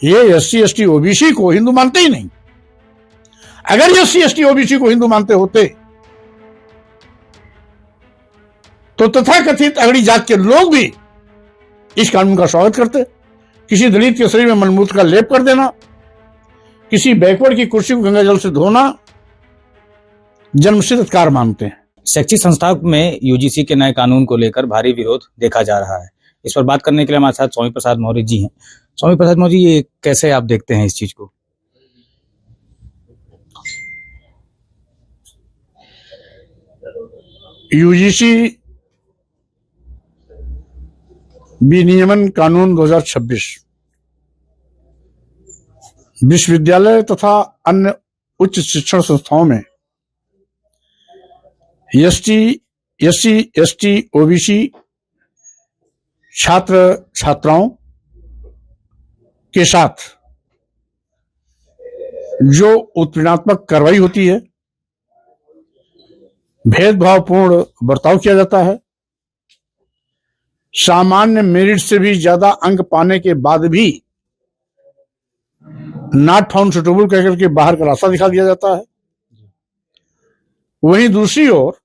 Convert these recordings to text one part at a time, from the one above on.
ये SC ST OBC को हिंदू मानते ही नहीं। अगर एससी एसटी ओबीसी को हिंदू मानते होते तो तथाकथित अगड़ी जात के लोग भी इस कानून का स्वागत करते। किसी दलित के शरीर में मलमूत्र का लेप कर देना, किसी बैकवर्ड की कुर्सी को गंगा जल से धोना जन्मसिद्ध अधिकार मानते हैं। शैक्षिक संस्थाओं में यूजीसी के नए कानून को लेकर भारी विरोध देखा जा रहा है। इस पर बात करने के लिए हमारे साथ स्वामी प्रसाद मौर्य जी हैं। स्वामी प्रसाद मौर्य जी, ये कैसे आप देखते हैं इस चीज को? यूजीसी विनियमन कानून 2026 विश्वविद्यालय तथा अन्य उच्च शिक्षण संस्थाओं में एससी एसटी ओबीसी छात्र छात्राओं के साथ जो उत्पीड़नात्मक कार्रवाई होती है, भेदभावपूर्ण बर्ताव किया जाता है, सामान्य मेरिट से भी ज्यादा अंक पाने के बाद भी नॉट फाउंड सुटेबल कहकर के बाहर का रास्ता दिखा दिया जाता है। वहीं दूसरी ओर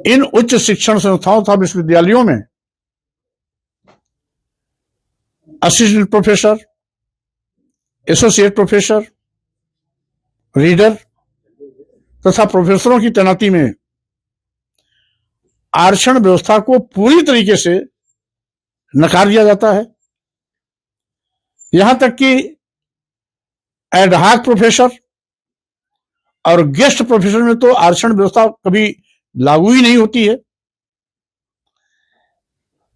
इन उच्च शिक्षण संस्थाओं तथा विश्वविद्यालयों में assistant professor, associate professor, reader तथा प्रोफेसरों की तैनाती में आरक्षण व्यवस्था को पूरी तरीके से नकार दिया जाता है। यहां तक कि एडहॉक प्रोफेसर और गेस्ट प्रोफेसर में तो आरक्षण व्यवस्था कभी लागू ही नहीं होती है।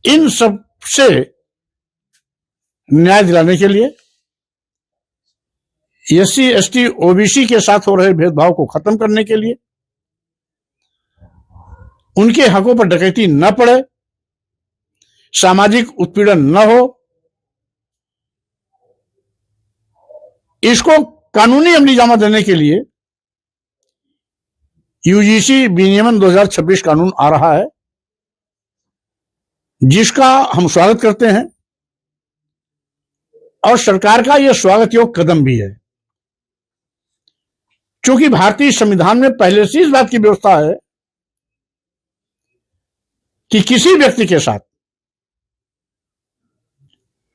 इन सब से न्याय दिलाने के लिए, एससी एसटी ओबीसी के साथ हो रहे भेदभाव को खत्म करने के लिए, उनके हकों पर डकैती न पड़े, सामाजिक उत्पीड़न न हो, इसको कानूनी अमली जामा देने के लिए यूजीसी विनियमन 2026 कानून आ रहा है, जिसका हम स्वागत करते हैं और सरकार का यह स्वागत योग्य कदम भी है। क्योंकि भारतीय संविधान में पहले से इस बात की व्यवस्था है कि किसी व्यक्ति के साथ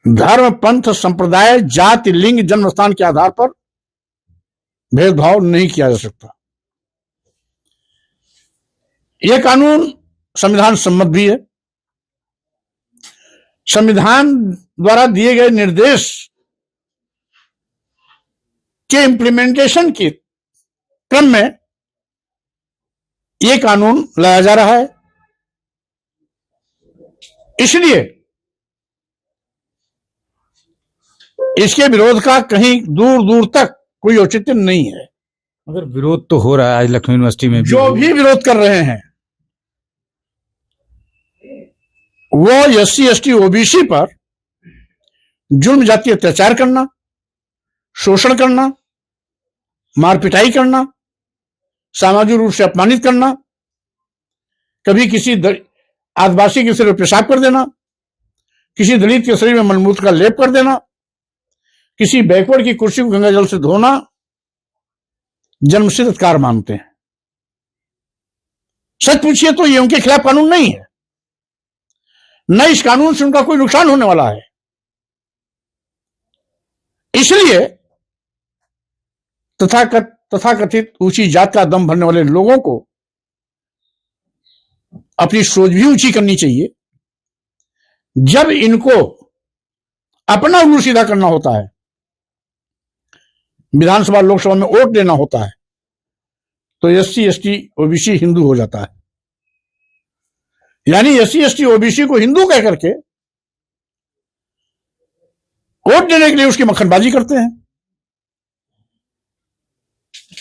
धर्म, पंथ, संप्रदाय, जाति, लिंग, जन्म स्थान के आधार पर भेदभाव नहीं किया जा सकता। यह कानून संविधान सम्मत भी है। संविधान द्वारा दिए गए निर्देश के इंप्लीमेंटेशन के क्रम में यह कानून लाया जा रहा है। इसलिए इसके विरोध का कहीं दूर दूर तक कोई औचित्य नहीं है। अगर विरोध तो हो रहा है, आज लखनऊ यूनिवर्सिटी में जो भी विरोध कर रहे हैं वो एससी एसटी ओबीसी पर जुर्म जातीय अत्याचार करना, शोषण करना, मारपिटाई करना, सामाजिक रूप से अपमानित करना, कभी किसी आदिवासी के सिर पर पेशाब कर देना, किसी दलित के शरीर में मलमूत्र का लेप कर देना, किसी बैकवर्ड की कुर्सी को गंगा जल से धोना जन्मसिद्ध अधिकार मानते हैं। सच पूछिए तो ये उनके खिलाफ कानून नहीं है, न इस कानून से उनका कोई नुकसान होने वाला है। इसलिए तथाकथित ऊंची जात का दम भरने वाले लोगों को अपनी सोच भी ऊंची करनी चाहिए। जब इनको अपना उल्लू सीधा करना होता है, विधानसभा लोकसभा में वोट देना होता है, तो एससी एसटी ओबीसी हिंदू हो जाता है। यानी एससी एसटी ओबीसी को हिंदू कह करके वोट देने के लिए उसकी मक्खनबाजी करते हैं।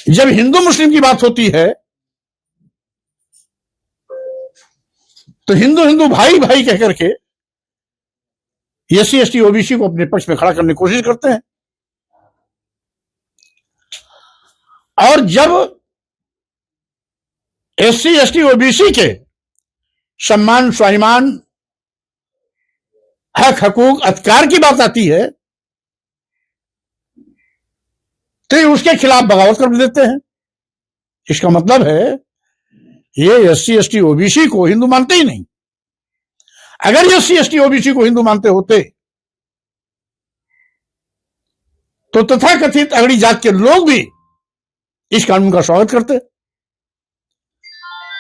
जब हिंदू मुस्लिम की बात होती है तो हिंदू हिंदू भाई भाई कह करके एससी एसटी ओबीसी को अपने पक्ष में खड़ा करने की कोशिश करते हैं। और जब एससी एसटी ओबीसी के सम्मान, स्वाभिमान, हक हकूक अधिकार की बात आती है तो ये उसके खिलाफ बगावत कर देते हैं। इसका मतलब है ये एससी एसटी ओबीसी को हिंदू मानते ही नहीं। अगर एससी एसटी ओबीसी को हिंदू मानते होते तो तथाकथित अगड़ी जात के लोग भी इस कानून का स्वागत करते।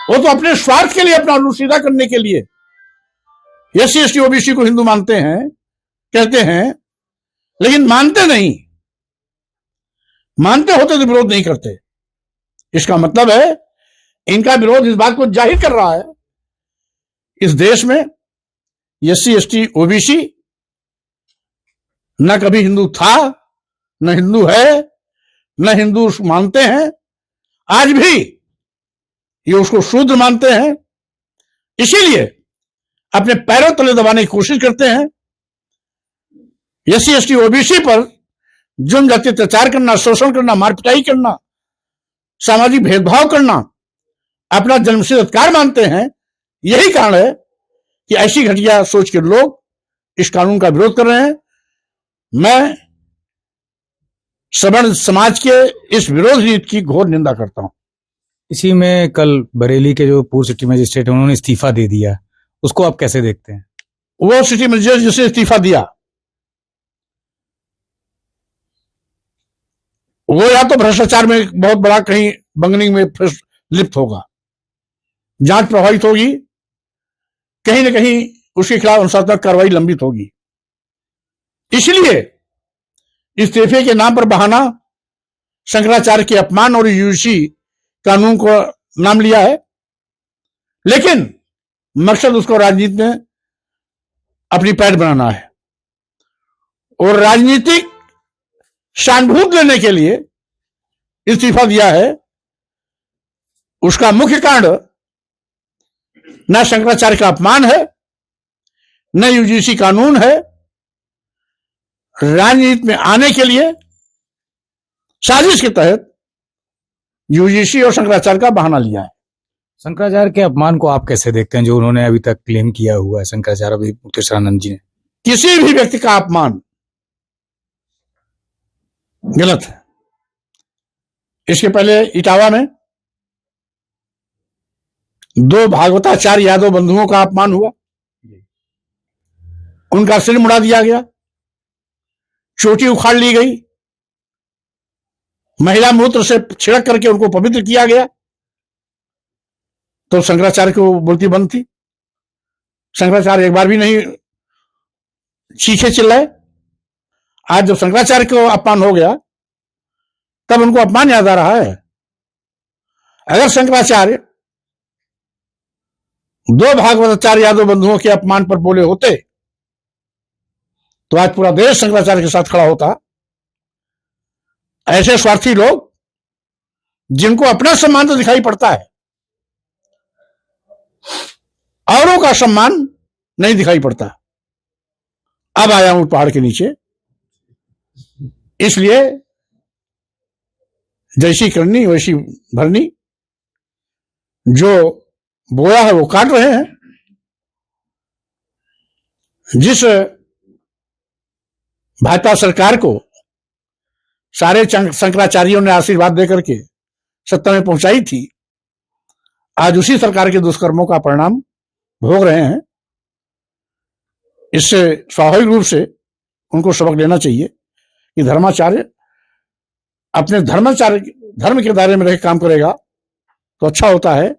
वो तो अपने स्वार्थ के लिए, अपना अनुसीधा करने के लिए एससी एसटी ओबीसी को हिंदू मानते हैं, कहते हैं, लेकिन मानते नहीं। मानते होते तो विरोध नहीं करते। इसका मतलब है इनका विरोध इस बात को जाहिर कर रहा है इस देश में एससी एसटी ओबीसी न कभी हिंदू था, न हिंदू है, न हिंदू मानते हैं, आज भी ये उसको शूद्र मानते हैं। इसीलिए अपने पैरों तले दबाने की कोशिश करते हैं। एससी एसटी ओबीसी पर जुर्म जाति अत्याचार करना, शोषण करना, मारपिटाई करना, सामाजिक भेदभाव करना अपना जन्मसिद्ध अधिकार मानते हैं। यही कारण है कि ऐसी घटिया सोच के लोग इस कानून का विरोध कर रहे हैं। मैं सवर्ण समाज के इस विरोध नीति की घोर निंदा करता हूं। इसी में कल बरेली के जो पूर्व सिटी मजिस्ट्रेट हैं उन्होंने इस्तीफा दे दिया, उसको आप कैसे देखते हैं? वो सिटी मजिस्ट्रेट जिसे इस्तीफा दिया वो या तो भ्रष्टाचार में बहुत बड़ा कहीं बंगनिंग में लिप्त होगा, जांच प्रभावित होगी, कहीं ना कहीं उसके खिलाफ अनुशासनात्मक कार्रवाई लंबित होगी। इसलिए इस्तीफे के नाम पर बहाना शंकराचार्य के अपमान और यूजीसी कानून को नाम लिया है, लेकिन मकसद उसको राजनीति में अपनी पैठ बनाना है और राजनीतिक सहानुभूति लेने के लिए इस्तीफा दिया है। उसका मुख्य कारण न शंकराचार्य का अपमान है, न यूजीसी कानून है। राजनीति में आने के लिए साजिश के तहत यूजीसी और शंकराचार्य का बहाना लिया है। शंकराचार्य के अपमान को आप कैसे देखते हैं जो उन्होंने अभी तक क्लेम किया हुआ है शंकराचार्य अभी मुक्तेश्वरानंद जी ने? किसी भी व्यक्ति का अपमान गलत है। इसके पहले इटावा में 2 भागवताचार्य यादव बंधुओं का अपमान हुआ, उनका सिर मुड़ा दिया गया, चोटी उखाड़ ली गई, महिला मूत्र से छिड़क करके उनको पवित्र किया गया। तो शंकराचार्य को बोलती बंद थी। शंकराचार्य एक बार भी नहीं चीखे चिल्लाए। आज जब शंकराचार्य को अपमान हो गया तब उनको अपमान याद आ रहा है। अगर शंकराचार्य 2 भागवताचार्य यादव बंधुओं के अपमान पर बोले होते तो आज पूरा देश शंकराचार्य के साथ खड़ा होता। ऐसे स्वार्थी लोग जिनको अपना सम्मान तो दिखाई पड़ता है, औरों का सम्मान नहीं दिखाई पड़ता। अब आया हूं पहाड़ के नीचे, इसलिए जैसी करनी वैसी भरनी। जो बोया है वो काट रहे हैं। जिस भाजपा सरकार को सारे शंकराचार्यों ने आशीर्वाद देकर के सत्ता में पहुंचाई थी, आज उसी सरकार के दुष्कर्मों का परिणाम भोग रहे हैं। इससे स्वाभाविक रूप से उनको सबक लेना चाहिए कि धर्माचार्य अपने धर्म के दायरे में रह काम करेगा तो अच्छा होता है,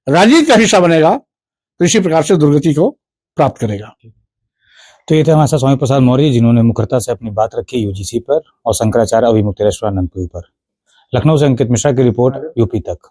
राजनीति का हिस्सा बनेगा तो इसी प्रकार से दुर्गति को प्राप्त करेगा। तो ये थे हमारे साथ स्वामी प्रसाद मौर्य जिन्होंने मुखरता से अपनी बात रखी यूजीसी पर और शंकराचार्य अभिमुक्तेश्वरानंद के ऊपर। लखनऊ से अंकित मिश्रा की रिपोर्ट, यूपी तक।